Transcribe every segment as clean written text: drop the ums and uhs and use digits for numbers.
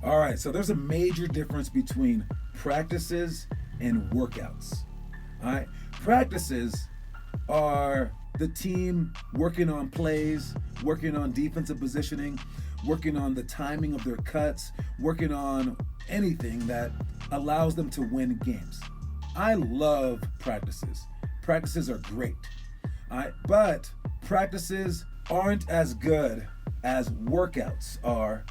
All right, so there's a major difference between practices and workouts. All right, practices are the team working on plays, working on defensive positioning, working on the timing of their cuts, working on anything that allows them to win games. I love practices. Practices are great. All right, but practices aren't as good as workouts are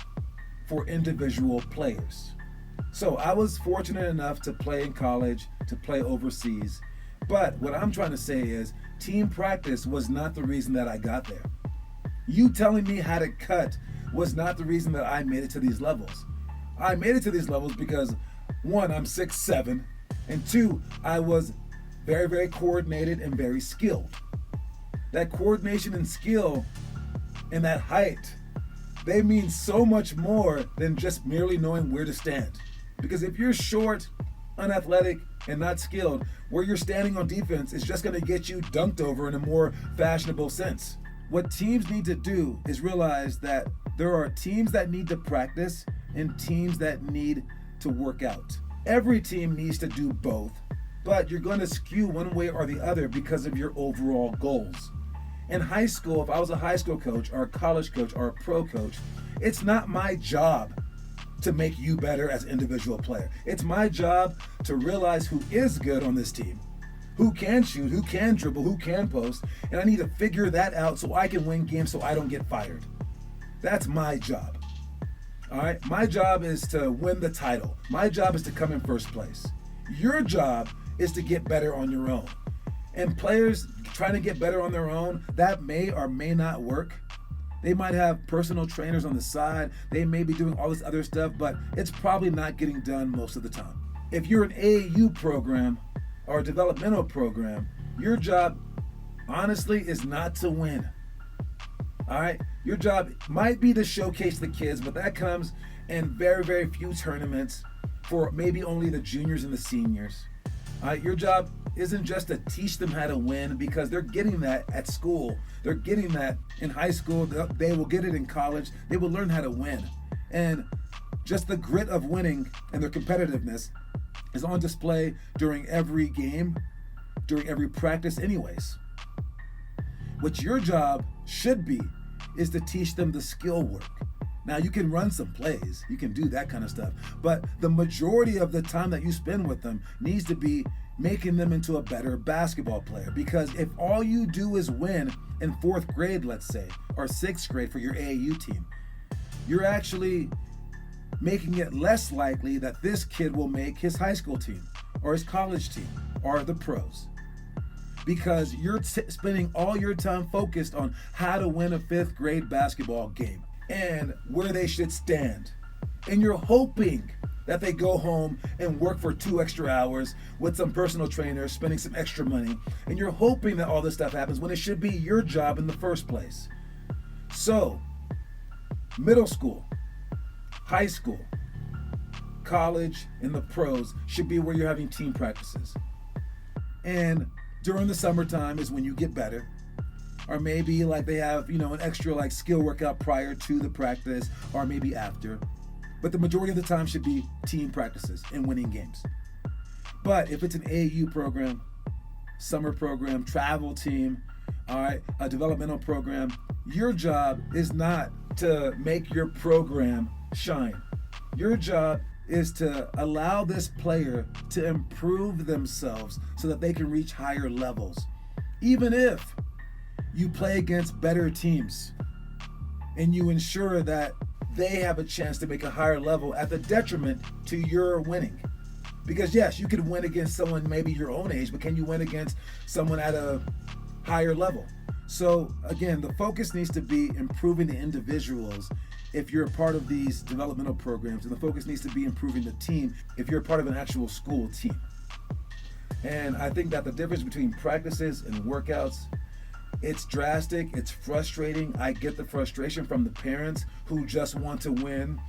for individual players. So I was fortunate enough to play in college, to play overseas. But what I'm trying to say is team practice was not the reason that I got there. You telling me how to cut was not the reason that I made it to these levels. I made it to these levels because one, I'm 6'7", and two, I was very, very coordinated and very skilled. That coordination and skill and that height, they mean so much more than just merely knowing where to stand. Because if you're short, unathletic, and not skilled, where you're standing on defense is just going to get you dunked over in a more fashionable sense. What teams need to do is realize that there are teams that need to practice and teams that need to work out. Every team needs to do both, but you're going to skew one way or the other because of your overall goals. In high school, if I was a high school coach or a college coach or a pro coach, it's not my job to make you better as an individual player. It's my job to realize who is good on this team, who can shoot, who can dribble, who can post, and I need to figure that out so I can win games so I don't get fired. That's my job. All right? My job is to win the title. My job is to come in first place. Your job is to get better on your own. And players trying to get better on their own, that may or may not work. They might have personal trainers on the side. They may be doing all this other stuff, but it's probably not getting done most of the time. If you're an AAU program or a developmental program, your job, honestly, is not to win. All right? Your job might be to showcase the kids, but that comes in very, very few tournaments for maybe only the juniors and the seniors. All right? Your job isn't just to teach them how to win, because they're getting that at school. They're getting that in high school. They will get it in college. They will learn how to win. And just the grit of winning and their competitiveness is on display during every game, during every practice anyways. What your job should be is to teach them the skill work. Now, you can run some plays, you can do that kind of stuff, but the majority of the time that you spend with them needs to be making them into a better basketball player. Because if all you do is win in 4th grade, let's say, or 6th grade for your AAU team, you're actually making it less likely that this kid will make his high school team or his college team or the pros. Because you're spending all your time focused on how to win a 5th grade basketball game and where they should stand. And you're hoping that they go home and work for 2 extra hours with some personal trainers, spending some extra money. And you're hoping that all this stuff happens when it should be your job in the first place. So, middle school, high school, college, and the pros should be where you're having team practices. And during the summertime is when you get better. Or maybe like they have, an extra like skill workout prior to the practice, or maybe after. But the majority of the time should be team practices and winning games. But if it's an AAU program, summer program, travel team, all right, a developmental program, your job is not to make your program shine. Your job is to allow this player to improve themselves so that they can reach higher levels. Even if you play against better teams and you ensure that they have a chance to make a higher level at the detriment to your winning. Because yes, you could win against someone maybe your own age, but can you win against someone at a higher level? So again, the focus needs to be improving the individuals if you're a part of these developmental programs, and the focus needs to be improving the team if you're a part of an actual school team. And I think that the difference between practices and workouts, it's drastic, it's frustrating. I get the frustration from the parents who just want to win.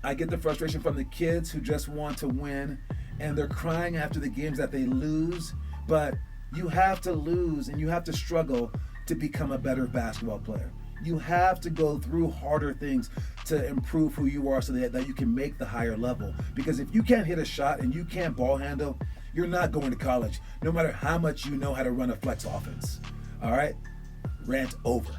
I get the frustration from the kids who just want to win, and they're crying after the games that they lose. But you have to lose and you have to struggle to become a better basketball player. You have to go through harder things to improve who you are so that you can make the higher level. Because if you can't hit a shot and you can't ball handle, you're not going to college, no matter how much you know how to run a flex offense. All right? Rant over.